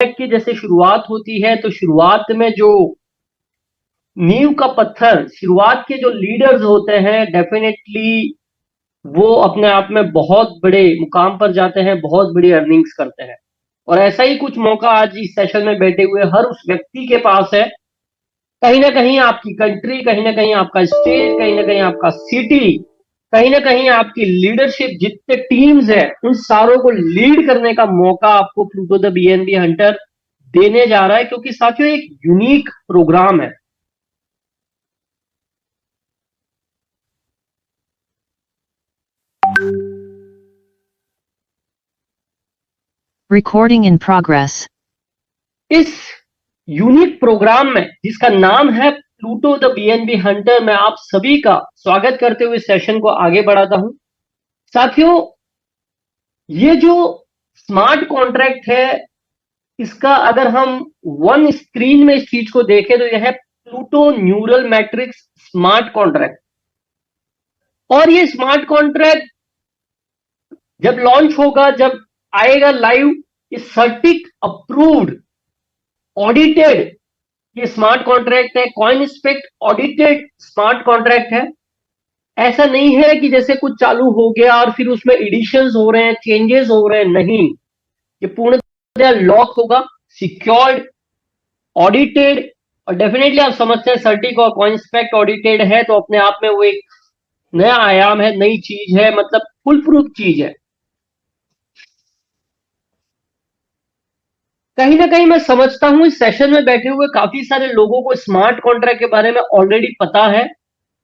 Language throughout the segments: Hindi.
की जैसे शुरुआत होती है तो शुरुआत में जो नींव का पत्थर, शुरुआत के जो लीडर्स होते हैं, डेफिनेटली वो अपने आप में बहुत बड़े मुकाम पर जाते हैं, बहुत बड़ी अर्निंग्स करते हैं। और ऐसा ही कुछ मौका आज इस सेशन में बैठे हुए हर उस व्यक्ति के पास है। कहीं ना कहीं आपकी कंट्री, कहीं ना कहीं आपका स्टेट, कहीं ना कहीं आपका सिटी, कहीं ना कहीं आपकी लीडरशिप, जितने टीम्स है उन सारों को लीड करने का मौका आपको प्लूटो द बीएनबी हंटर देने जा रहा है, क्योंकि साथियों एक यूनिक प्रोग्राम है। Recording in progress. इस यूनिक प्रोग्राम में जिसका नाम है प्लूटो द बीएनबी हंटर, मैं आप सभी का स्वागत करते हुए सेशन को आगे बढ़ाता हूं। साथियों, ये जो स्मार्ट कॉन्ट्रैक्ट है, इसका अगर हम वन स्क्रीन में इस चीज को देखें तो यह है Pluto neural matrix smart contract. और ये स्मार्ट कॉन्ट्रैक्ट जब लॉन्च होगा, जब आएगा लाइव, ये सर्टिक अप्रूव्ड ऑडिटेड ये स्मार्ट कॉन्ट्रैक्ट है, कॉइनस्पेक्ट ऑडिटेड स्मार्ट कॉन्ट्रैक्ट है। ऐसा नहीं है कि जैसे कुछ चालू हो गया और फिर उसमें एडिशंस हो रहे हैं, चेंजेस हो रहे हैं, नहीं। ये पूर्णतः लॉक होगा, सिक्योर्ड, ऑडिटेड। और डेफिनेटली आप समझते हैं सर्टिक और कॉइनस्पेक्ट ऑडिटेड है तो अपने आप में वो एक नया आयाम है, नई चीज है, मतलब फुल प्रूफ चीज है। कहीं ना कहीं मैं समझता हूं इस सेशन में बैठे हुए काफी सारे लोगों को स्मार्ट कॉन्ट्रैक्ट के बारे में ऑलरेडी पता है,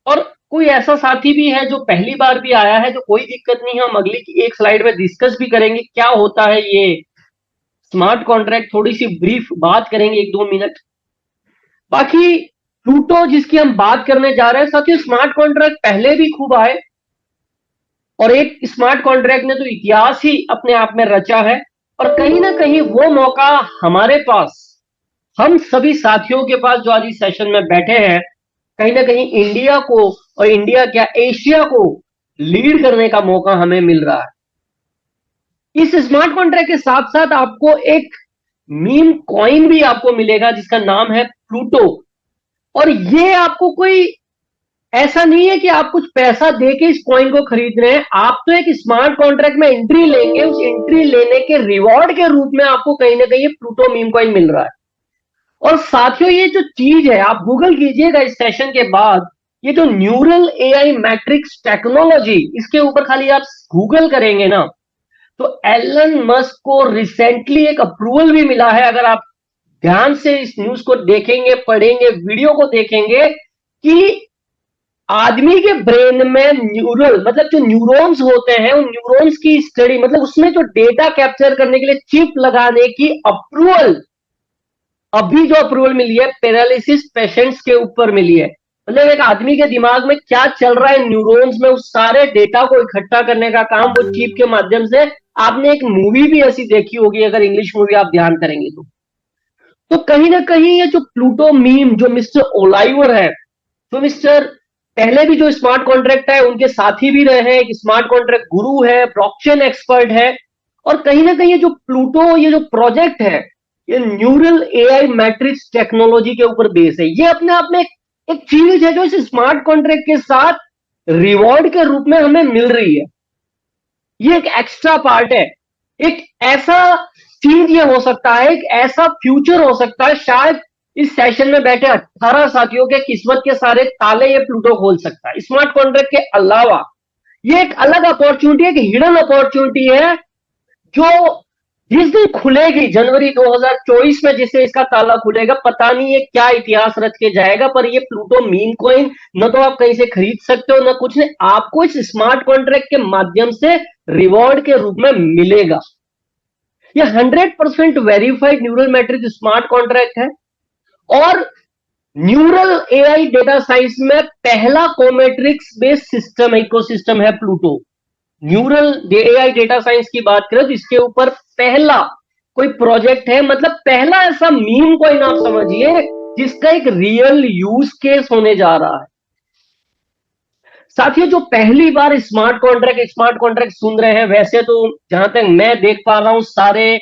और कोई ऐसा साथी भी है जो पहली बार भी आया है, तो कोई दिक्कत नहीं है, हम अगली की एक स्लाइड में डिस्कस भी करेंगे क्या होता है ये स्मार्ट कॉन्ट्रैक्ट। थोड़ी सी ब्रीफ बात करेंगे, 1-2 मिनट। बाकी प्लूटो जिसकी हम बात करने जा रहे हैं, साथियों स्मार्ट कॉन्ट्रैक्ट पहले भी खूब आए, और एक स्मार्ट कॉन्ट्रैक्ट ने तो इतिहास ही अपने आप में रचा है। और कहीं ना कहीं वो मौका हमारे पास, हम सभी साथियों के पास जो आज इस सेशन में बैठे हैं, कहीं ना कहीं इंडिया को, और इंडिया क्या एशिया को लीड करने का मौका हमें मिल रहा है। इस स्मार्ट कॉन्ट्रैक्ट के साथ साथ आपको एक मीम कॉइन भी आपको मिलेगा जिसका नाम है प्लूटो। और ये आपको कोई ऐसा नहीं है कि आप कुछ पैसा देके इस कॉइन को खरीद रहे हैं, आप तो एक स्मार्ट कॉन्ट्रैक्ट में एंट्री लेंगे, उस एंट्री लेने के रिवॉर्ड के रूप में आपको कहीं ना कहीं प्लूटो मीम कॉइन मिल रहा है। और साथियों ये जो चीज है, आप गूगल कीजिएगा इस सेशन के बाद, ये जो न्यूरल एआई मैट्रिक्स टेक्नोलॉजी, इसके ऊपर खाली आप गूगल करेंगे ना, तो एलन मस्क को रिसेंटली एक अप्रूवल भी मिला है। अगर आप ध्यान से इस न्यूज को देखेंगे, पढ़ेंगे, वीडियो को देखेंगे, कि आदमी के ब्रेन में न्यूरल मतलब जो न्यूरॉन्स होते हैं, उन न्यूरॉन्स की स्टडी, मतलब उसमें जो डेटा कैप्चर करने के लिए चिप लगाने की अप्रूवल, अभी जो अप्रूवल मिली है पैरालिसिस पेशेंट्स के ऊपर मिली है। मतलब एक आदमी के दिमाग में क्या चल रहा है न्यूरॉन्स में, उस सारे डेटा को इकट्ठा करने का काम वो चिप के माध्यम से। आपने एक मूवी भी ऐसी देखी होगी, अगर इंग्लिश मूवी आप ध्यान करेंगे तो कहीं ना कहीं ये जो प्लूटो मीम, जो मिस्टर ओलाइवर है, जो मिस्टर पहले भी जो स्मार्ट कॉन्ट्रैक्ट है उनके साथी भी रहे हैं, एक स्मार्ट कॉन्ट्रैक्ट गुरु है, ब्लॉकचेन एक्सपर्ट है। और कहीं ना कहीं ये जो प्लूटो, ये जो प्रोजेक्ट है, ये न्यूरल एआई मैट्रिक्स टेक्नोलॉजी के ऊपर बेस है। ये अपने आप में एक चीज है जो इस स्मार्ट कॉन्ट्रैक्ट के साथ रिवॉर्ड के रूप में हमें मिल रही है। ये एक एक्स्ट्रा पार्ट है, एक ऐसा चीज ये हो सकता है, एक ऐसा फ्यूचर हो सकता है, शायद इस सेशन में बैठे 18 साथियों के किस्मत के सारे ताले ये प्लूटो खोल सकता है। स्मार्ट कॉन्ट्रैक्ट के अलावा ये एक अलग अपॉर्चुनिटी है, एक हिडन अपॉर्चुनिटी है, जो जिस दिन खुलेगी जनवरी 2024 में, जिसे इसका ताला खुलेगा, पता नहीं ये क्या इतिहास रच के जाएगा। पर ये प्लूटो मीम कॉइन न तो आप कहीं से खरीद सकते हो, न कुछ नहीं, आपको इस स्मार्ट कॉन्ट्रैक्ट के माध्यम से रिवॉर्ड के रूप में मिलेगा। ये 100% verified neural matrix smart contract है, और न्यूरल एआई डेटा साइंस में पहला कोमेट्रिक्स बेस्ड सिस्टम इकोसिस्टम है Pluto. Neural AI data science की बात करें तो इसके ऊपर पहला कोई प्रोजेक्ट है, मतलब पहला ऐसा मीम कोइन आप समझिए जिसका एक रियल यूज केस होने जा रहा है। साथियों, जो पहली बार स्मार्ट कॉन्ट्रैक्ट सुन रहे हैं, वैसे तो जहां तक मैं देख पा रहा हूं, सारे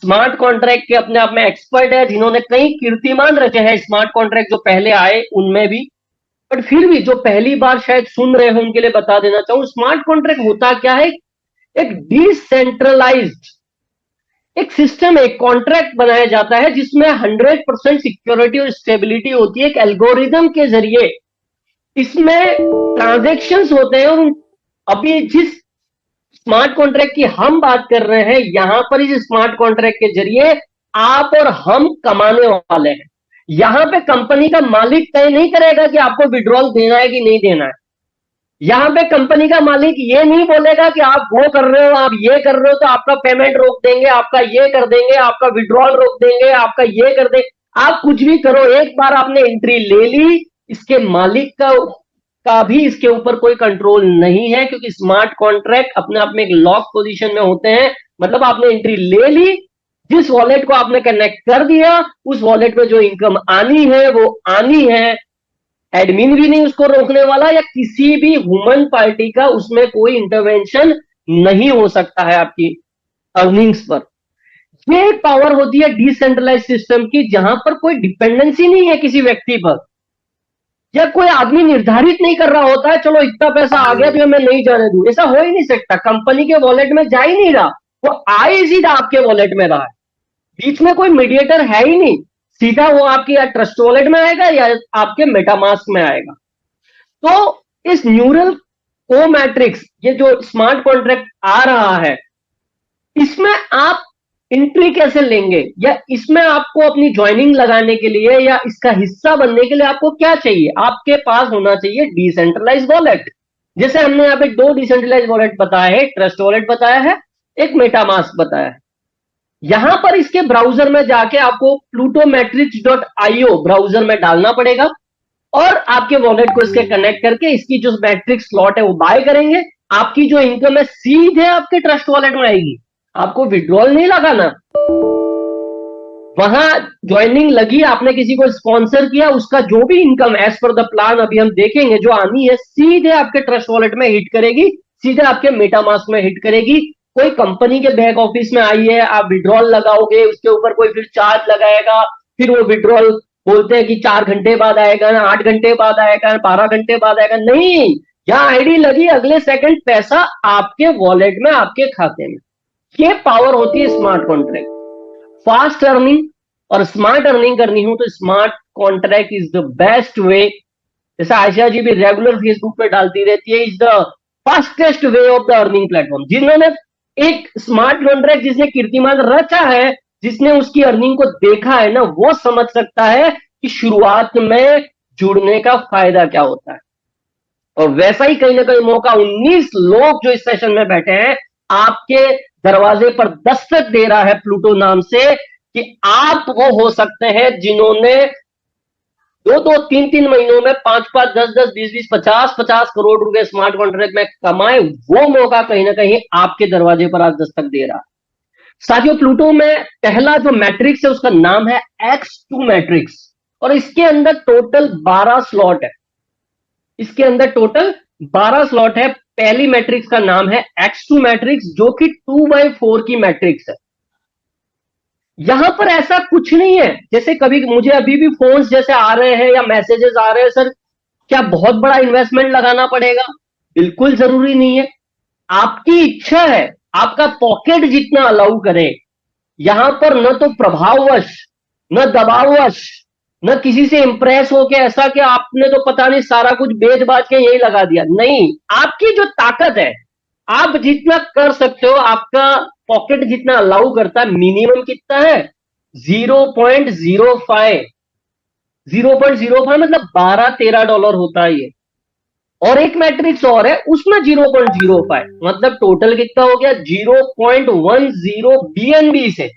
स्मार्ट कॉन्ट्रैक्ट के अपने आप में एक्सपर्ट है, जिन्होंने कई कीर्तिमान रचे हैं स्मार्ट कॉन्ट्रैक्ट जो पहले आए उनमें भी। बट फिर भी जो पहली बार शायद सुन रहे हो उनके लिए बता देना चाहूं, स्मार्ट कॉन्ट्रैक्ट होता क्या है? एक डिसेंट्रलाइज्ड एक सिस्टम, एक कॉन्ट्रैक्ट बनाया जाता है जिसमें 100% सिक्योरिटी और स्टेबिलिटी होती है, एक एल्गोरिदम के जरिए इसमें ट्रांजैक्शंस होते हैं। और अभी जिस स्मार्ट कॉन्ट्रैक्ट की हम बात कर रहे हैं, यहां पर इस स्मार्ट कॉन्ट्रैक्ट के जरिए आप और हम कमाने वाले हैं। यहां पे कंपनी का मालिक तय नहीं करेगा कि आपको विड्रॉल देना है कि नहीं देना है। यहां पे कंपनी का मालिक ये नहीं बोलेगा कि आप वो कर रहे हो, आप ये कर रहे हो तो आपका पेमेंट रोक देंगे, आपका ये कर देंगे, आपका विड्रॉल रोक देंगे, आपका ये कर देंगे। आप कुछ भी करो, एक बार आपने एंट्री ले ली, इसके मालिक का भी इसके ऊपर कोई कंट्रोल नहीं है, क्योंकि स्मार्ट कॉन्ट्रैक्ट अपने आप में एक लॉक पोजीशन में होते हैं। मतलब आपने एंट्री ले ली, जिस वॉलेट को आपने कनेक्ट कर दिया, उस वॉलेट में जो इनकम आनी है वो आनी है। एडमिन भी नहीं उसको रोकने वाला, या किसी भी ह्यूमन पार्टी का उसमें कोई इंटरवेंशन नहीं हो सकता है आपकी अर्निंग्स पर। ये एक पावर होती है डिसेंट्रलाइज सिस्टम की, जहां पर कोई डिपेंडेंसी नहीं है किसी व्यक्ति पर, या कोई आदमी निर्धारित नहीं कर रहा होता है चलो इतना पैसा आ गया तो मैं नहीं जाने दूं। ऐसा हो ही नहीं सकता, कंपनी के वॉलेट में जा ही नहीं रहा, वो आ ही सीधा आपके वॉलेट में रहा है। बीच में कोई मीडिएटर है ही नहीं, सीधा वो आपकी या ट्रस्ट वॉलेट में आएगा या आपके मेटामास्क में आएगा। तो इस न्यूरल को मैट्रिक्स, ये जो स्मार्ट कॉन्ट्रैक्ट आ रहा है, इसमें आप एंट्री कैसे लेंगे, या इसमें आपको अपनी ज्वाइनिंग लगाने के लिए या इसका हिस्सा बनने के लिए आपको क्या चाहिए? आपके पास होना चाहिए डिसेंट्रलाइज वॉलेट। जैसे हमने यहाँ पे दो डिसेंट्रलाइज वॉलेट बताया है, ट्रस्ट वॉलेट बताया है, एक मेटामास्क बताया है। यहां पर इसके ब्राउजर में जाके आपको plutomatrix.io ब्राउजर में डालना पड़ेगा, और आपके वॉलेट को इसके कनेक्ट करके इसकी जो मैट्रिक्स स्लॉट है वो बाय करेंगे। आपकी जो इनकम है सीधे आपके ट्रस्ट वॉलेट में आएगी, आपको विड्रॉल नहीं लगाना। वहां ज्वाइनिंग लगी, आपने किसी को स्पॉन्सर किया, उसका जो भी income as per the plan अभी हम देखेंगे जो आनी है, सीधे आपके ट्रस्ट वॉलेट में हिट करेगी, सीधे आपके मेटामास्क में हिट करेगी। कोई कंपनी के बैक ऑफिस में आई है, आप विड्रॉल लगाओगे, उसके ऊपर कोई फिर चार्ज लगाएगा, फिर वो विड्रॉल बोलते हैं कि 4 घंटे बाद आएगा ना, 8 घंटे बाद आएगा, 12 घंटे बाद आएगा। नहीं, यहां आईडी लगी, अगले सेकंड पैसा आपके वॉलेट में, आपके खाते में। ये पावर होती है स्मार्ट कॉन्ट्रैक्ट। फास्ट अर्निंग और स्मार्ट अर्निंग करनी हो तो smart contract is the best way. जैसा आयशा जी भी रेगुलर फेसबुक पे डालती रहती है, is the fastest way of the earning platform. जिन्होंने एक स्मार्ट कॉन्ट्रैक्ट, जिसने कीर्तिमान रचा है, जिसने उसकी अर्निंग को देखा है ना, वो समझ सकता है कि शुरुआत में जुड़ने का फायदा क्या होता है। और वैसा ही कहीं ना कहीं मौका 19 लोग जो इस सेशन में बैठे हैं, आपके दरवाजे पर दस्तक दे रहा है प्लूटो नाम से, कि आप वो हो सकते हैं जिन्होंने 2-2, 3-3 महीनों में 5-5, 10-10, 20-20, 50-50 करोड़ रुपए स्मार्ट कॉन्ट्रैक्ट में कमाए। वो मौका कहीं ना कहीं आपके दरवाजे पर आज दस्तक दे रहा है। साथियों, प्लूटो में पहला जो मैट्रिक्स है उसका नाम है X2 मैट्रिक्स, और इसके अंदर टोटल 12 स्लॉट है। इसके अंदर टोटल 12 स्लॉट है। पहली मैट्रिक्स का नाम है X2 मैट्रिक्स, जो कि 2/4 की मैट्रिक्स है। यहां पर ऐसा कुछ नहीं है, जैसे कभी मुझे अभी भी फोन्स जैसे आ रहे हैं या मैसेजेस आ रहे हैं, सर क्या बहुत बड़ा इन्वेस्टमेंट लगाना पड़ेगा? बिल्कुल जरूरी नहीं है, आपकी इच्छा है, आपका पॉकेट जितना अलाउ करे। यहां पर न तो प्रभाववश, न दबाववश, न किसी से इंप्रेस होके ऐसा कि आपने तो पता नहीं सारा कुछ बेच बाज के यही लगा दिया। नहीं, आपकी जो ताकत है, आप जितना कर सकते हो, आपका पॉकेट जितना अलाउ करता है, मिनिमम कितना है? 0.05। 0.05 मतलब $12-13 होता है ये। और एक मैट्रिक्स और है, उसमें 0.05 मतलब टोटल कितना हो गया? 0.10 BNB से।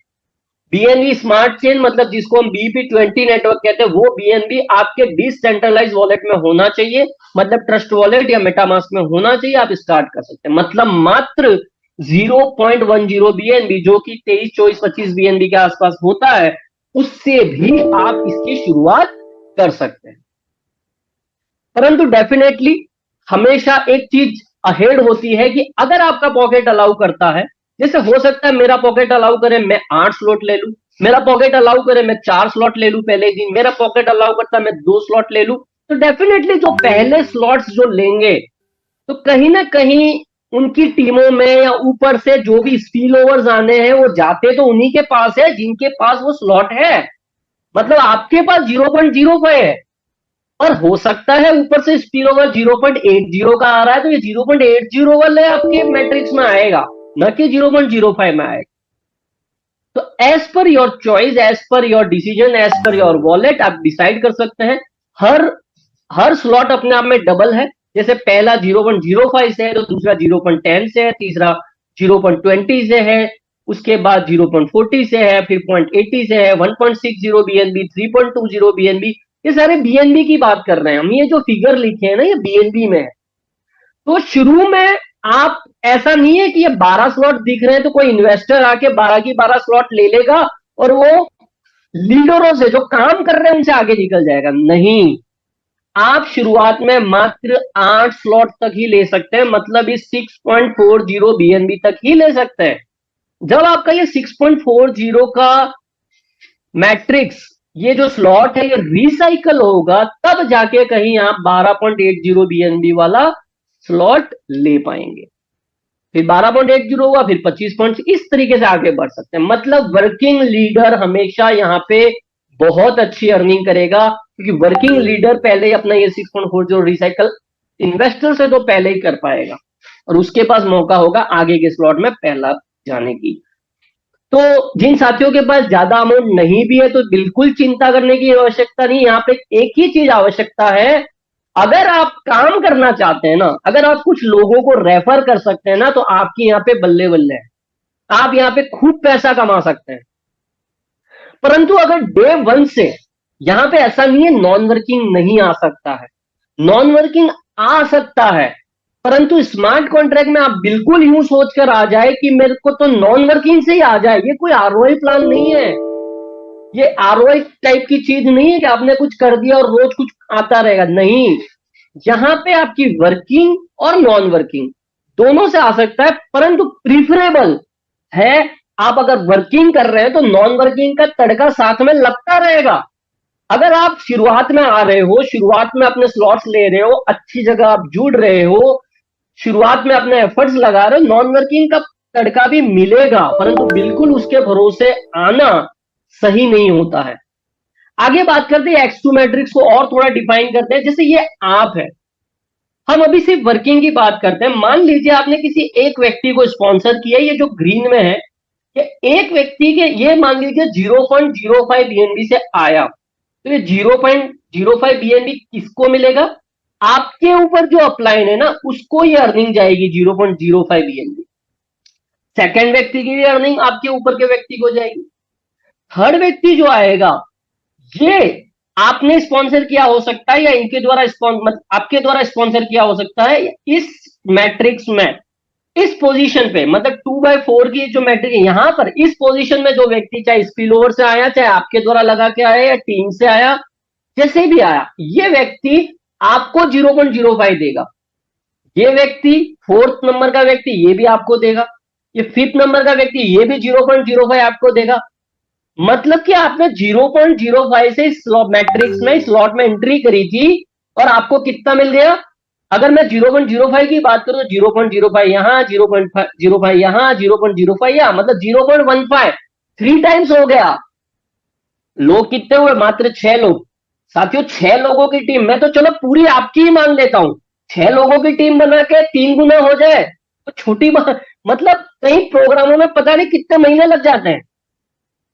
BNB स्मार्ट चेन, मतलब जिसको हम BP20 नेटवर्क कहते हैं, वो BNB आपके डिसेंट्रलाइज वॉलेट में होना चाहिए, मतलब ट्रस्ट वॉलेट या मेटामास्क में होना चाहिए। आप स्टार्ट कर सकते हैं, मतलब मात्र 0.10 BNB, जो कि 23, 24, 25 BNB के आसपास होता है, उससे भी आप इसकी शुरुआत कर सकते हैं। परंतु डेफिनेटली हमेशा एक चीज अहेड होती है कि अगर आपका पॉकेट अलाउ करता है जैसे हो सकता है मेरा पॉकेट अलाउ करे मैं 8 स्लॉट ले लूं, मेरा पॉकेट अलाउ करे मैं 4 स्लॉट ले लूं पहले दिन, मेरा पॉकेट अलाउ करता है मैं 2 स्लॉट ले लूं। तो डेफिनेटली जो पहले स्लॉट्स जो लेंगे, तो कहीं ना कहीं उनकी टीमों में या ऊपर से जो भी स्पिल ओवर्स आने हैं वो जाते तो उन्हीं के पास है जिनके पास वो स्लॉट है। मतलब आपके पास 0.05 है, और हो सकता है ऊपर से स्पिल ओवर 0.80 का आ रहा है, तो ये 0.80 वाले आपके मैट्रिक्स में आएगा, न कि 0.05 में आएगा। तो as per your choice, as per your decision, as per your wallet आप डिसाइड कर सकते हैं। हर हर स्लॉट अपने आप में डबल है। जैसे पहला 0.05 से है, तो दूसरा 0.10 से है, तीसरा 0.20 से है, उसके बाद 0.40 से है, फिर 0.80 से है, 1.60 BNB, 3.20 BNB। ये सारे बीएनबी की बात कर रहे हैं हम। ये जो फिगर लिखे हैं ना, ये बीएनबी में है। तो शुरू में आप, ऐसा नहीं है कि ये 12 स्लॉट दिख रहे हैं तो कोई इन्वेस्टर आके 12 की 12 स्लॉट ले लेगा और वो लीडरों से जो काम कर रहे हैं उनसे आगे निकल जाएगा। नहीं, आप शुरुआत में मात्र 8 स्लॉट तक ही ले सकते हैं, मतलब इस 6.40 बीएनबी तक ही ले सकते हैं। जब आपका ये 6.40 का मैट्रिक्स, ये जो स्लॉट है ये रिसाइकल होगा, तब जाके कहीं आप 12.80 बीएनबी वाला स्लॉट ले पाएंगे। फिर 12.80 हुआ, फिर 25 पॉइंट, इस तरीके से आगे बढ़ सकते हैं। मतलब वर्किंग लीडर हमेशा यहाँ पे बहुत अच्छी अर्निंग करेगा, क्योंकि वर्किंग लीडर पहले ही अपना ये 6.40 रिसाइकल इन्वेस्टर से तो पहले ही कर पाएगा, और उसके पास मौका होगा आगे के स्लॉट में पहला जाने की। तो जिन साथियों के पास ज्यादा अमाउंट नहीं भी है, तो बिल्कुल चिंता करने की आवश्यकता नहीं। यहाँ पे एक ही चीज आवश्यकता है, अगर आप काम करना चाहते हैं ना, अगर आप कुछ लोगों को रेफर कर सकते हैं ना, तो आपकी यहाँ पे बल्ले बल्ले है, आप यहाँ पे खूब पैसा कमा सकते हैं। परंतु अगर डे 1 से, यहाँ पे ऐसा नहीं है नॉन वर्किंग नहीं आ सकता है, नॉन वर्किंग आ सकता है, परंतु स्मार्ट कॉन्ट्रैक्ट में आप बिल्कुल यूं सोचकर आ जाए कि मेरे को तो नॉन वर्किंग से ही आ जाए। ये कोई आरओआई प्लान नहीं है, ये आरओआई टाइप की चीज नहीं है कि आपने कुछ कर दिया और रोज कुछ आता रहेगा। नहीं, यहां पे आपकी वर्किंग और नॉन वर्किंग दोनों से आ सकता है, परंतु प्रीफरेबल है आप अगर वर्किंग कर रहे हैं तो नॉन वर्किंग का तड़का साथ में लगता रहेगा। अगर आप शुरुआत में आ रहे हो, शुरुआत में अपने स्लॉट्स ले रहे हो, अच्छी जगह आप जुड़ रहे हो, शुरुआत में अपने एफर्ट्स लगा रहे हो, नॉन वर्किंग का तड़का भी मिलेगा, परंतु बिल्कुल उसके भरोसे आना सही नहीं होता है। आगे बात करते हैं एक्स टू मैट्रिक्स को और थोड़ा डिफाइन करते हैं। जैसे ये आप है, हम अभी सिर्फ वर्किंग की बात करते हैं। मान लीजिए आपने किसी एक व्यक्ति को स्पॉन्सर किया, ये जो ग्रीन में है, ये एक व्यक्ति के, ये मान लीजिए 0.05 बीएनबी से आया, तो ये 0.05 बीएनबी किसको मिलेगा? आपके ऊपर जो अपलाइन है ना, उसको ये अर्निंग जाएगी 0.05 बीएनबी। सेकेंड व्यक्ति की भी अर्निंग आपके ऊपर के व्यक्ति को जाएगी। थर्ड व्यक्ति जो आएगा, ये आपने स्पॉन्सर किया हो सकता है, या इनके द्वारा आपके द्वारा स्पॉन्सर किया हो सकता है। इस मैट्रिक्स में, इस पोजीशन पे, मतलब 2/4 की जो मैट्रिक्स है, यहां पर इस पोजीशन में जो व्यक्ति, चाहे स्पिल ओवर से आया, चाहे आपके द्वारा लगा के आया, या टीम से आया, जैसे भी आया, ये व्यक्ति आपको 0.05 देगा। ये व्यक्ति फोर्थ नंबर का व्यक्ति, ये भी आपको देगा। ये फिफ्थ नंबर का व्यक्ति, ये भी 0.05 आपको देगा। मतलब कि आपने 0.05 से मैट्रिक्स में, स्लॉट में एंट्री करी थी, और आपको कितना मिल गया? अगर मैं 0.05 की बात करूं तो 0.05 यहां, 0.05 यहां, 0.05 यहां, मतलब 0.15 3 टाइम्स हो गया। लोग कितने हुए? मात्र 6 लोग। साथियों, 6 लोगों की टीम, मैं तो चलो पूरी आपकी ही मान लेता हूं, 6 लोगों की टीम बना के 3 गुना हो जाए तो छोटी बात, मतलब कई प्रोग्रामों में पता नहीं कितने महीने लग जाते हैं।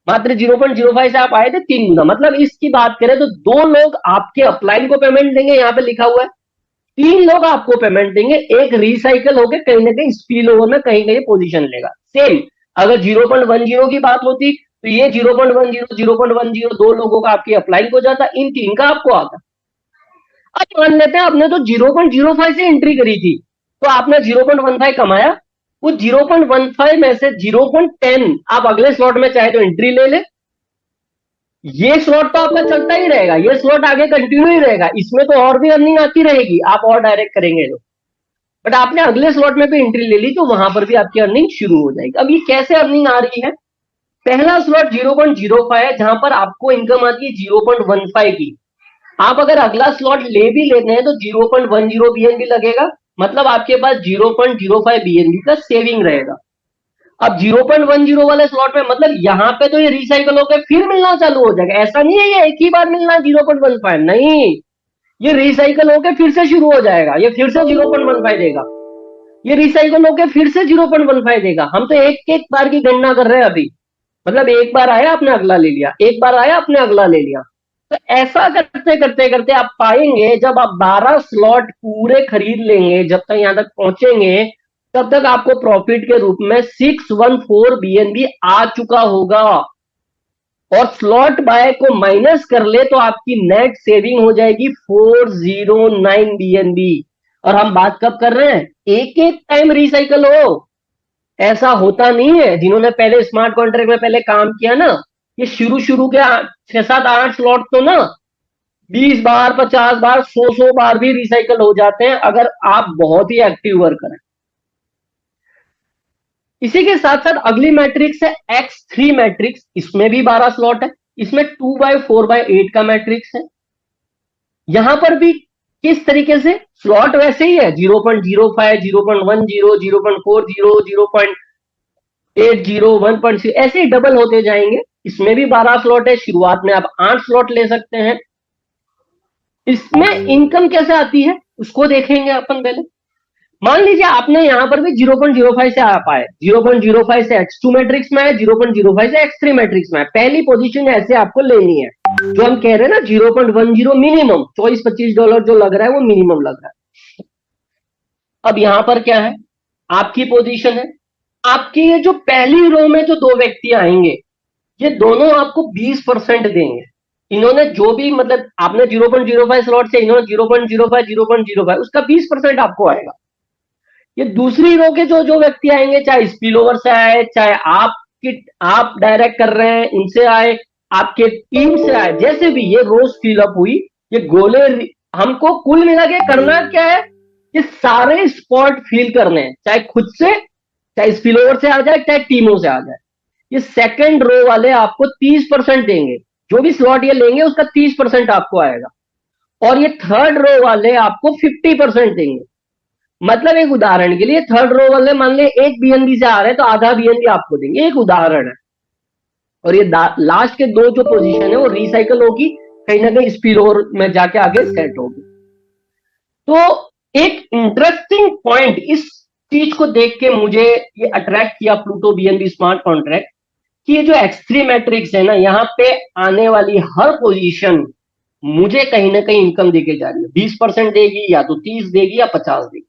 मात्र 0.05 से आप आए थे 3 गुना। मतलब इसकी बात करें तो 2 लोग आपके अपलाइन को पेमेंट देंगे, यहां पे लिखा हुआ है, 3 लोग आपको पेमेंट देंगे, एक रिसाइकल होकर कहीं ना कहीं स्पिल ओवर में कहीं कहीं पोजीशन लेगा। सेम अगर 0.10 की बात होती तो ये 0.10, 0.10 2 लोगों का आपके अपलाइन को जाता, इन 3 का आपको आता। अब मान लेते हैं आपने तो 0.05 से एंट्री करी थी, तो आपने 0.15 कमाया। वो 0.15 में से 0.10 आप अगले स्लॉट में चाहे तो एंट्री ले ले, ये स्लॉट तो आपका चलता ही रहेगा, ये स्लॉट आगे कंटिन्यू ही रहेगा, इसमें तो और भी अर्निंग आती रहेगी, आप और डायरेक्ट करेंगे तो। बट आपने अगले स्लॉट में भी एंट्री ले ली तो वहां पर भी आपकी अर्निंग शुरू हो जाएगी। अब ये कैसे अर्निंग आ रही है? पहला स्लॉट 0.05 है जहां पर आपको इनकम आती है 0.15 की। आप अगर अगला स्लॉट ले भी लेते हैं तो 0.10 बीएनबी लगेगा, मतलब आपके पास 0.05 बीएनबी का सेविंग रहेगा। अब 0.10 वाले स्लॉट में मतलब यहां पे तो ये रिसाइकल होकर फिर मिलना चालू हो जाएगा। ऐसा नहीं है ये एक ही बार मिलना 0.15, नहीं, ये रिसाइकल होकर फिर से शुरू हो जाएगा, ये फिर से 0.15 देगा, ये रिसाइकल होकर फिर से 0.15 देगा। हम तो एक एक बार की गणना कर रहे हैं अभी, मतलब एक बार आया आपने अगला ले लिया, एक बार आया आपने अगला ले लिया। तो ऐसा करते करते करते आप पाएंगे जब आप 12 स्लॉट पूरे खरीद लेंगे, जब तक यहां तक पहुंचेंगे तब तक आपको प्रॉफिट के रूप में 614 बीएनबी आ चुका होगा। और स्लॉट बाय को माइनस कर ले तो आपकी नेट सेविंग हो जाएगी 409 बीएनबी। और हम बात कब कर रहे हैं? एक एक टाइम रिसाइकल हो, ऐसा होता नहीं है। जिन्होंने पहले स्मार्ट कॉन्ट्रैक्ट में पहले काम किया ना, ये शुरू शुरू के 6 7 8 स्लॉट तो ना 20 बार 50 बार 100 बार भी रिसाइकल हो जाते हैं अगर आप बहुत ही एक्टिव वर्कर हैं। इसी के साथ साथ अगली मैट्रिक्स है X3 मैट्रिक्स, इसमें भी 12 स्लॉट है, इसमें 2/4/8 का मैट्रिक्स है। यहां पर भी किस तरीके से स्लॉट वैसे ही है 0.05 0.10 0.40 0.80 1.6 ऐसे ही डबल होते जाएंगे। इसमें भी 12 स्लॉट है, शुरुआत में आप 8 स्लॉट ले सकते हैं। इसमें इनकम कैसे आती है उसको देखेंगे अपन पहले। मान लीजिए आपने यहां पर भी 0.05 से आ पाए, 0.05 से X2 मैट्रिक्स में है, 0.05 से X3 मैट्रिक्स में है। पहली पोजीशन ऐसे आपको लेनी है, जो हम कह रहे हैं ना 0.10 मिनिमम, $24-25 जो लग रहा है वो मिनिमम लग रहा है। अब यहां पर क्या है, आपकी पोजीशन है, आपकी ये जो पहली रो में जो दो व्यक्ति आएंगे ये दोनों आपको 20% देंगे। इन्होंने जो भी मतलब आपने 0.05 स्लॉट से इन्होंने 0.05 0.05 उसका 20% आपको आएगा। ये दूसरी रो के जो जो व्यक्ति आएंगे, चाहे स्पिल ओवर से आए, चाहे आप डायरेक्ट कर रहे हैं उनसे आए, आपके टीम से आए, जैसे भी ये रोज फिल अप हुई, ये गोले हमको कुल मिला के करना क्या है, ये सारे स्पॉट फिल करने हैं, चाहे खुद से, चाहे स्पिल ओवर से आ जाए, चाहे टीमों से आ जाए। ये सेकंड रो वाले आपको 30% देंगे, जो भी स्लॉट ये लेंगे उसका 30% आपको आएगा। और ये थर्ड रो वाले आपको 50% देंगे। मतलब एक उदाहरण के लिए थर्ड रो वाले मान ले एक बीएनबी से आ रहे हैं तो आधा बीएनबी आपको देंगे, एक उदाहरण है। और ये लास्ट के दो जो पोजीशन है वो रिसाइकल होगी, कहीं ना कहीं स्पिल ओवर में जाके आगे सेट होगी। तो एक इंटरेस्टिंग पॉइंट इस चीज को देख के मुझे ये अट्रैक्ट किया प्लूटो बीएनबी स्मार्ट कॉन्ट्रैक्ट, कि ये जो X3 मैट्रिक्स है ना, यहाँ पे आने वाली हर पोजीशन मुझे कहीं ना कहीं इनकम देके जा रही है। 20% देगी, या तो 30 देगी, या 50 देगी।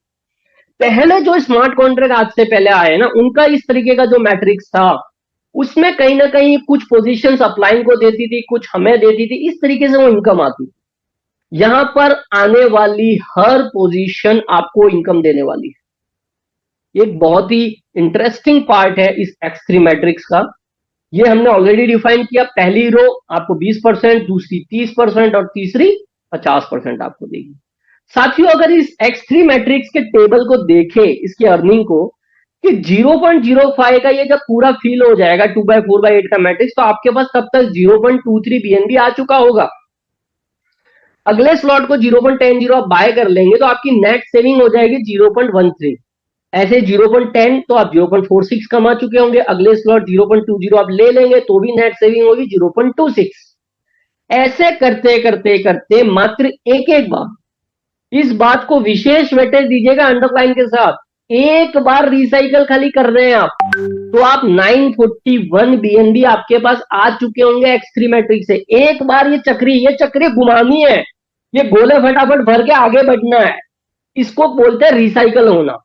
पहले जो स्मार्ट कॉन्ट्रैक्ट आज से पहले आए ना, उनका इस तरीके का जो मैट्रिक्स था उसमें कहीं ना कहीं कुछ पोजीशंस अपलाइन को देती थी, कुछ हमें देती थी, इस तरीके से वो इनकम आती थी। यहां पर आने वाली हर पोजीशन आपको इनकम देने वाली है। एक बहुत ही इंटरेस्टिंग पार्ट है इस X3 मैट्रिक्स का। ये हमने ऑलरेडी डिफाइन किया, पहली रो आपको 20%, दूसरी 30% और तीसरी 50% आपको देगी। साथियों अगर इस X3 मैट्रिक्स के टेबल को देखें, इसकी अर्निंग को, कि 0.05 का ये जब पूरा फिल हो जाएगा 2/4/8 का मैट्रिक्स, तो आपके पास तब तक 0.23 बीएनबी आ चुका होगा। अगले स्लॉट को 0.10 आप बाय कर लेंगे तो आपकी नेट सेविंग हो जाएगी 0.13। ऐसे 0.10 तो आप 0.46 कमा चुके होंगे। अगले स्लॉट 0.20 आप ले लेंगे तो भी नेट सेविंग होगी 0.26। ऐसे करते करते करते मात्र एक एक बार, इस बात को विशेष वेटेज दीजिएगा अंडरलाइन के साथ, एक बार रिसाइकल खाली कर रहे हैं आप तो आप 941 बीएनबी आपके पास आ चुके होंगे X3 मैट्रिक्स से। एक बार ये चक्री घुमानी है, ये गोले फटाफट भर के आगे बढ़ना है, इसको बोलते हैं रिसाइकल होना।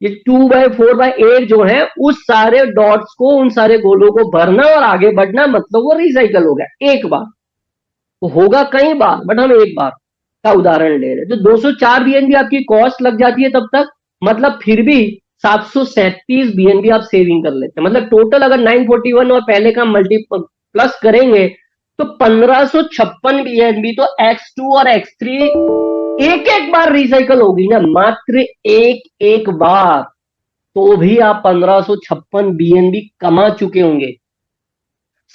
ये 2/4/8 जो है उस सारे डॉट्स को, उन सारे गोलों को भरना और आगे बढ़ना, मतलब वो रिसाइकल हो गया एक बार। तो होगा कई बार, बट हम एक बार का उदाहरण ले रहे हैं। तो 204 बीएनबी आपकी कॉस्ट लग जाती है तब तक, मतलब फिर भी 737 बीएनबी आप सेविंग कर लेते हैं। मतलब टोटल अगर 941 और पहले का मल्टी प्लस करेंगे तो 1556 बीएनबी तो X2 और X3 एक एक बार रिसाइकल होगी ना, मात्र एक एक बार, तो भी आप 1556 बीएनबी कमा चुके होंगे।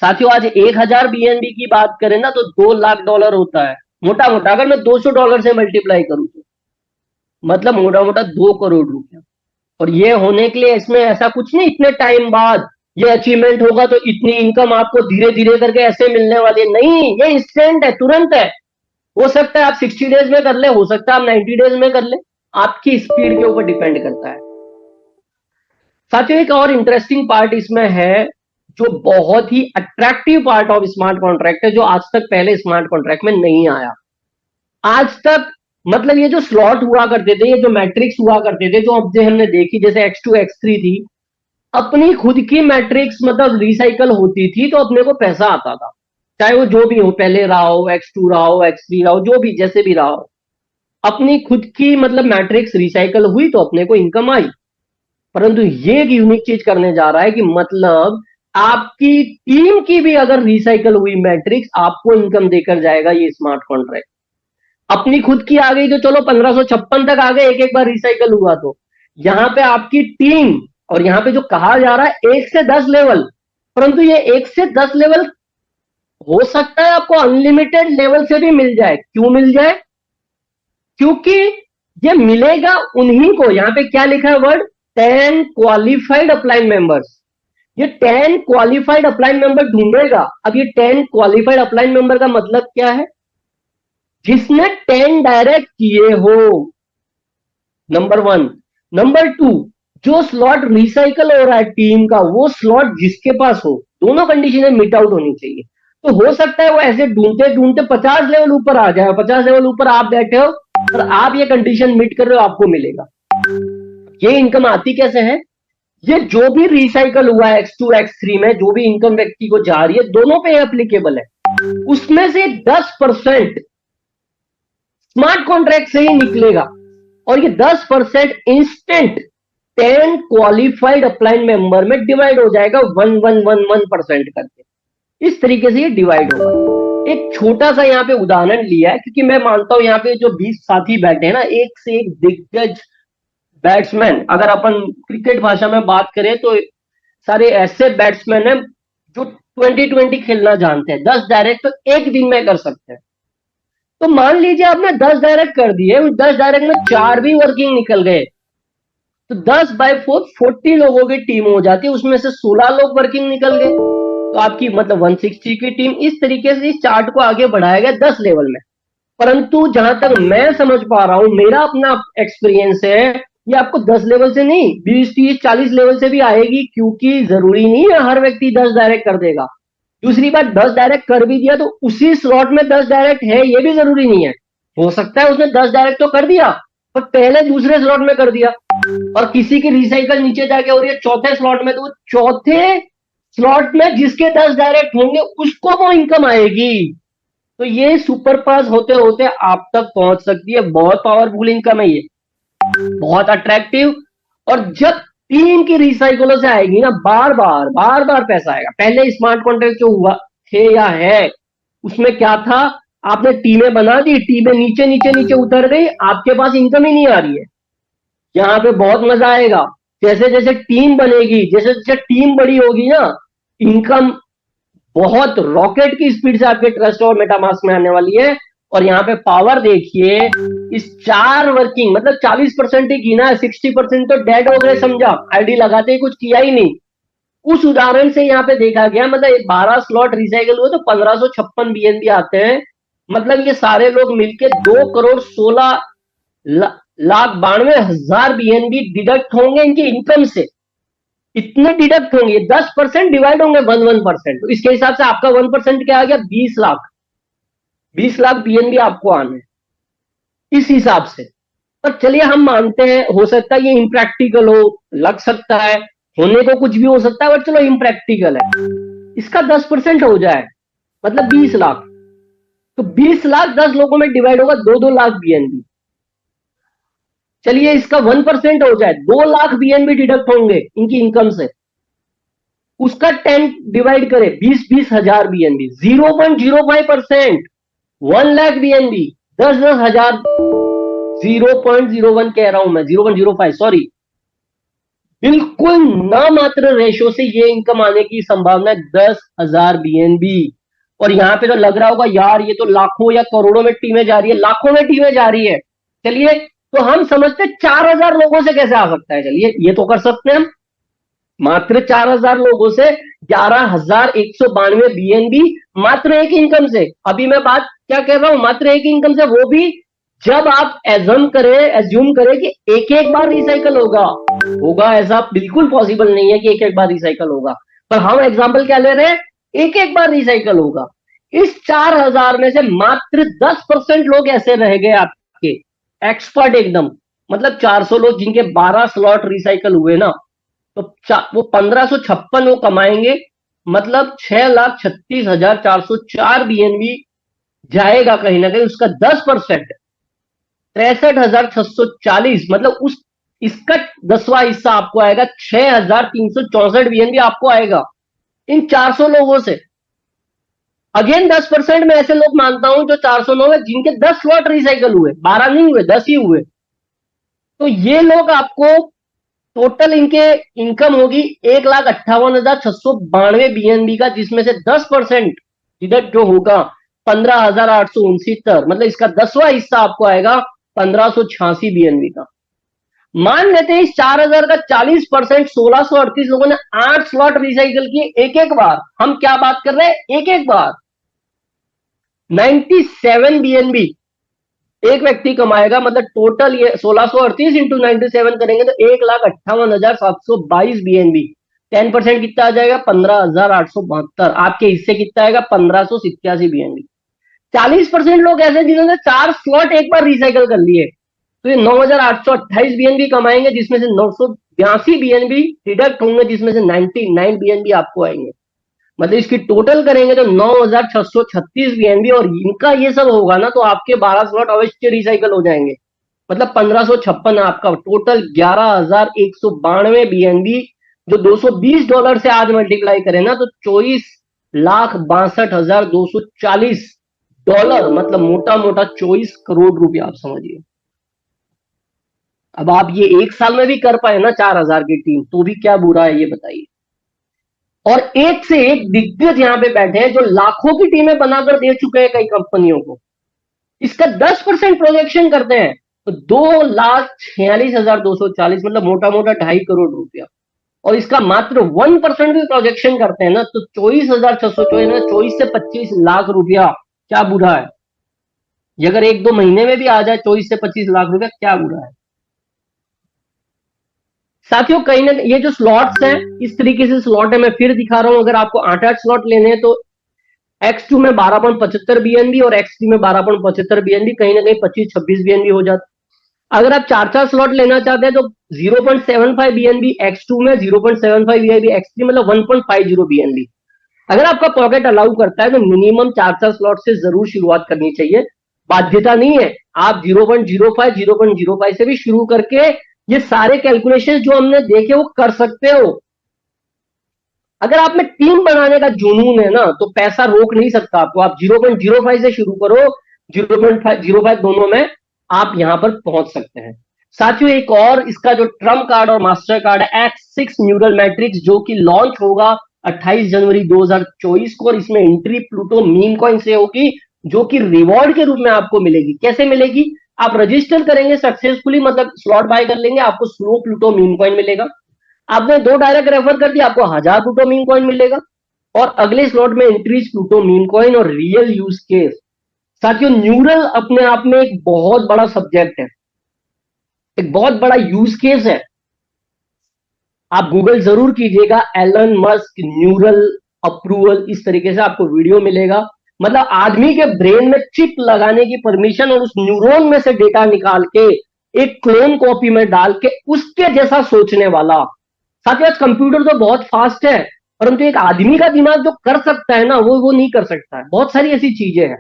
साथियों, आज 1000 बीएनबी की बात करें ना, तो $2 लाख होता है मोटा मोटा, अगर मैं $200 से मल्टीप्लाई करूं तो, मतलब मोटा मोटा 2 करोड़ रुपया। और ये होने के लिए इसमें ऐसा कुछ नहीं इतने टाइम बाद ये अचीवमेंट होगा तो इतनी इनकम आपको धीरे धीरे करके ऐसे मिलने वाली है, नहीं, ये इंस्टेंट है, तुरंत है। हो सकता है आप 60 डेज में कर ले, हो सकता है आप 90 डेज में कर ले, आपकी स्पीड के ऊपर डिपेंड करता है। साथियों, एक और इंटरेस्टिंग पार्ट इसमें है, जो बहुत ही attractive part of smart contract है, जो आज तक पहले स्मार्ट कॉन्ट्रैक्ट में नहीं आया आज तक। मतलब ये जो स्लॉट हुआ करते थे, ये जो मैट्रिक्स हुआ करते थे, जो अब जो हमने देखी, जैसे X2 X3 थी, अपनी खुद की मैट्रिक्स मतलब रिसाइकल होती थी तो अपने को पैसा आता था, चाहे वो जो भी हो, पहले रहा हो, X2 रहा हो, X3 रहा हो, जो भी जैसे भी रहा हो, अपनी खुद की मतलब मैट्रिक्स रिसाइकल हुई तो अपने को इनकम आई। परंतु ये एक यूनिक चीज करने जा रहा है कि मतलब आपकी टीम की भी अगर रिसाइकल हुई मैट्रिक्स, आपको इनकम देकर जाएगा ये स्मार्ट कॉन्ट्रैक्ट। अपनी खुद की आ गई तो चलो 1556 तक आ गए, एक एक बार रिसाइकल हुआ तो। यहां पे आपकी टीम, और यहां पे जो कहा जा रहा है 1 से 10 लेवल, परंतु ये 1 से 10 लेवल हो सकता है आपको अनलिमिटेड लेवल से भी मिल जाए। क्यों मिल जाए? क्योंकि ये मिलेगा उन्हीं को, यहां पे क्या लिखा है वर्ड, 10 क्वालिफाइड अपलाइन मेंबर्स। ये 10 क्वालिफाइड अपलाइन मेंबर ढूंढेगा। अब ये 10 क्वालिफाइड अपलाइन मेंबर का मतलब क्या है? जिसने 10 डायरेक्ट किए हो, नंबर 1। नंबर 2, जो स्लॉट रिसाइकल हो रहा है टीम का, वो स्लॉट जिसके पास हो, दोनों कंडीशनें मीट आउट होनी चाहिए। तो हो सकता है वो ऐसे ढूंढते ढूंढते 50 लेवल ऊपर आ जाए, 50 लेवल ऊपर आप बैठे हो और आप ये कंडीशन मीट कर रहे हो, आपको मिलेगा। ये इनकम आती कैसे है? ये जो भी रिसाइकल हुआ है X2 X3 में, जो भी इनकम व्यक्ति को जा रही है, दोनों पे एप्लीकेबल है। उसमें से 10% स्मार्ट कॉन्ट्रैक्ट से ही निकलेगा, और ये 10% इंस्टेंट 10 क्वालिफाइड अपलाइन मेंबर में डिवाइड हो जाएगा, 1111% करके। इस तरीके से ये डिवाइड होगा। एक छोटा सा यहाँ पे उदाहरण लिया है, क्योंकि मैं मानता हूं यहाँ पे जो 20 साथी बैठे हैं ना, एक से एक दिग्गज बैट्समैन, अगर अपन क्रिकेट भाषा में बात करें तो सारे ऐसे बैट्समैन हैं जो 2020 खेलना जानते हैं। 10 डायरेक्ट तो एक दिन में कर सकते हैं। तो मान लीजिए आपने 10 डायरेक्ट कर दिए, उस 10 डायरेक्ट में 4 भी वर्किंग निकल गए, तो 10/4 40 लोगों की टीम हो जाती है, उसमें से 16 लोग वर्किंग निकल गए, तो आपकी मतलब 160 की टीम। इस तरीके से इस चार्ट को आगे बढ़ाया गया 10 लेवल में। परंतु जहां तक मैं समझ पा रहा हूं, मेरा अपना एक्सपीरियंस है, ये आपको 10 लेवल से नहीं, 20 30 40 लेवल से भी आएगी, क्योंकि जरूरी नहीं है हर व्यक्ति 10 डायरेक्ट कर देगा। दूसरी बात, 10 डायरेक्ट कर भी दिया तो उसी स्लॉट में 10 डायरेक्ट है, ये भी जरूरी नहीं है। हो सकता है उसने 10 डायरेक्ट तो कर दिया, पर पहले दूसरे स्लॉट में कर दिया, और किसी की रिसाइकल नीचे जाके हो रही है चौथे स्लॉट में, तो वो चौथे स्लॉट में जिसके 10 डायरेक्ट होंगे उसको वो इनकम आएगी। तो ये सुपर पास होते होते आप तक पहुंच सकती है। बहुत पावरफुल इनकम है ये, बहुत अट्रैक्टिव। और जब टीम की रिसाइकलों से आएगी ना, बार बार पैसा आएगा। पहले स्मार्ट कॉन्ट्रैक्ट जो हुआ थे या है, उसमें क्या था, आपने टीमें बना दी, टीमें नीचे नीचे नीचे उतर गई, आपके पास इनकम ही नहीं आ रही है। यहाँ पे बहुत मजा आएगा, जैसे जैसे टीम बनेगी, जैसे जैसे टीम बड़ी होगी ना, इनकम बहुत रॉकेट की स्पीड से आपके ट्रस्ट और मेटामास्क में आने वाली है। और यहाँ पे पावर देखिए, इस 4 वर्किंग मतलब 40% ही गिना है, 60% तो डेड हो गए, समझा, आईडी लगाते ही कुछ किया ही नहीं। उस उदाहरण से यहाँ पे देखा गया, मतलब 12 स्लॉट रिसाइकल हुए तो 1556 बीएनबी आते हैं। मतलब ये सारे लोग मिलके 2,16,92,000 बीएनबी डिडक्ट होंगे इनकी इनकम से। इतने डिडक्ट होंगे, 10% डिवाइड होंगे 1% तो इसके हिसाब से आपका 1% क्या आ गया, 20 लाख। 20 लाख बीएनबी आपको आना है इस हिसाब से। पर चलिए हम मानते हैं, हो सकता है ये इम्प्रैक्टिकल हो, लग सकता है, होने को कुछ भी हो सकता है, बट चलो इम्प्रैक्टिकल है। इसका 10% हो जाए मतलब 20 लाख, तो 20 लाख 10 लोगों में डिवाइड होगा, 2-2 लाख बीएनबी। चलिए इसका 1% हो जाए, 2 लाख बीएनबी डिडक्ट होंगे इनकी इनकम से। उसका 10 डिवाइड करें, 20-20 हजार बीएनबी, 0.05%, 1 लाख बीएनबी, 10-10 हजार 0.01 कह रहा हूं मैं, 0.05 सॉरी, बिल्कुल नामात्र रेशो से ये इनकम आने की संभावना है 10,000 बीएनबी। और यहां पे तो लग रहा होगा यार ये तो लाखों या करोड़ों में टीमें जा रही है, लाखों में टीमें जा रही है। चलिए, तो हम समझते 4,000 लोगों से कैसे आ सकता है, चलिए ये तो कर सकते हैं हम। मात्र 4,000 लोगों से 11,192 बीएनबी, मात्र एक इनकम से। अभी मैं बात क्या कर रहा हूं, मात्र एक इनकम से, वो भी जब आप एज्यूम करें कि एक एक बार रिसाइकल होगा। होगा ऐसा बिल्कुल पॉसिबल नहीं है कि एक एक बार रिसाइकल होगा, पर हम एग्जांपल क्या ले रहे हैं, एक एक बार रिसाइकल होगा। इस 4,000 में से मात्र 10% लोग ऐसे रह गए आपके एक्सपर्ट एकदम, मतलब 400 लोग जिनके 12 स्लॉट रिसाइकल हुए ना, तो वो 1556 वो कमाएंगे, मतलब 6,36,404 बीएनबी जाएगा कहीं ना कहीं। उसका 10% 63,640, मतलब उस इसका 10वां हिस्सा आपको आएगा, 6,364 बीएनबी आपको आएगा इन 400 लोगों से। अगेन 10% में ऐसे लोग मानता हूं जो 409 है जिनके 10 स्लॉट रिसाइकल हुए, 12 नहीं हुए, 10 ही हुए। तो ये लोग आपको टोटल इनके इनकम होगी 1,58,692 बीएनबी का, जिसमें से 10% डिडक्ट जो होगा 15,869, मतलब इसका 10वां हिस्सा आपको आएगा 1,586 बीएनबी का। मान लेते हैं इस 4,000 का 40%, 1,638 लोगों ने 8 स्लॉट रिसाइकल किए एक एक बार। हम क्या बात कर रहे हैं, एक एक बार 97 बीएनबी एक व्यक्ति कमाएगा, मतलब टोटल ये 1,638 इंटू 97 करेंगे तो 1,58,722 बीएनबी। 10% कितना आ जाएगा, 15,872। आपके हिस्से कितना आएगा, 1,587 बीएनबी। 40% लोग ऐसे जिन्होंने 4 स्लॉट एक बार रिसाइकल कर लिए, तो ये 9,828 बीएनबी कमाएंगे, जिसमें से 982 बीएनबी डिडक्ट होंगे, जिसमें से 99 बीएनबी आपको आएंगे। मतलब इसकी टोटल करेंगे तो 9,636 बीएनबी, और इनका ये सब होगा ना तो आपके 12 स्लॉट अवश्य रिसाइकल हो जाएंगे, मतलब 1,556 आपका टोटल 11,192 बीएनबी, जो $220 से आज मल्टीप्लाई करें ना तो 24,62,240, मतलब मोटा मोटा 24 करोड़ रुपया, आप समझिए। अब आप ये एक साल में भी कर पाए ना 4,000 की टीम, तो भी क्या बुरा है, ये बताइए। और एक से एक दिग्गज यहां पे बैठे हैं जो लाखों की टीमें बनाकर दे चुके हैं कई कंपनियों को। इसका 10% प्रोजेक्शन करते हैं तो 2,46,240, मतलब मोटा मोटा 2.5 करोड़ रुपया। और इसका मात्र 1% भी प्रोजेक्शन करते हैं ना तो 24,624, 24 से 25 लाख रुपया। क्या बुरा है, ये अगर 1-2 महीने में भी आ जाए 24 से 25 लाख रुपया, क्या बुरा है। साथियों कहीं ना ये जो स्लॉट्स हैं, इस तरीके से स्लॉट है, मैं फिर दिखा रहा हूं। अगर आपको 8-8 स्लॉट लेने हैं तो X2 में 12.75 बीएनबी और X3 में 12.75 बीएनबी, कहीं ना कहीं 25-26 बीएनबी हो जाता। अगर आप 4-4 स्लॉट लेना चाहते हैं तो 0.75 बीएनबी X2 में, 0.75 बीएनबी X3, मतलब 1.50 बीएनबी। अगर आपका पॉकेट अलाउ करता है तो मिनिमम 4-4 स्लॉट से जरूर शुरुआत करनी चाहिए। बाध्यता नहीं है, आप 0.05 0.05 से भी शुरू करके ये सारे कैलकुलेशन जो हमने देखे वो कर सकते हो। अगर आप में टीम बनाने का जुनून है ना तो पैसा रोक नहीं सकता आपको। आप 0.05 से शुरू करो, 0.05 दोनों में आप यहां पर पहुंच सकते हैं। साथियों एक और इसका जो ट्रम्प कार्ड और मास्टर कार्ड है X6 न्यूरल मैट्रिक्स, जो कि लॉन्च होगा 28 जनवरी 2024 को, और इसमें एंट्री प्लूटो मीम कॉइन से होगी, जो कि रिवॉर्ड के रूप में आपको मिलेगी। कैसे मिलेगी, आप रजिस्टर करेंगे सक्सेसफुली, मतलब स्लॉट बाय कर लेंगे, आपको स्लो प्लूटो मीम कॉइन मिलेगा। आपने 2 डायरेक्ट रेफर कर दिया, आपको 1,000 प्लूटो मीम कॉइन मिलेगा। और अगले स्लॉट में इंक्रीज प्लूटो मीम कॉइन और रियल यूज केस। साथियों न्यूरल अपने आप में एक बहुत बड़ा सब्जेक्ट है, एक बहुत बड़ा यूज केस है। आप गूगल जरूर कीजिएगा, एलन मस्क न्यूरल अप्रूवल, इस तरीके से आपको वीडियो मिलेगा। मतलब आदमी के ब्रेन में चिप लगाने की परमिशन और उस न्यूरॉन में से डेटा निकाल के एक क्लोन कॉपी में डाल के उसके जैसा सोचने वाला। साथियों आज कंप्यूटर तो बहुत फास्ट है, परंतु एक आदमी का दिमाग जो कर सकता है ना वो नहीं कर सकता है। बहुत सारी ऐसी चीजें हैं,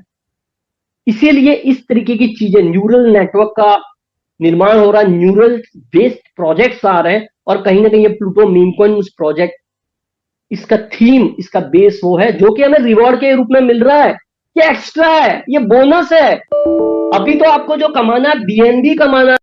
इसीलिए इस तरीके की चीजें, न्यूरल नेटवर्क का निर्माण हो रहा है, न्यूरल बेस्ड प्रोजेक्ट्स आ रहे हैं, और कहीं ना कहीं ये प्लूटो मीम कॉइन उस प्रोजेक्ट, इसका थीम, इसका बेस वो है जो कि हमें रिवॉर्ड के रूप में मिल रहा है। ये एक्स्ट्रा है, ये बोनस है। अभी तो आपको जो कमाना है बीएनबी कमाना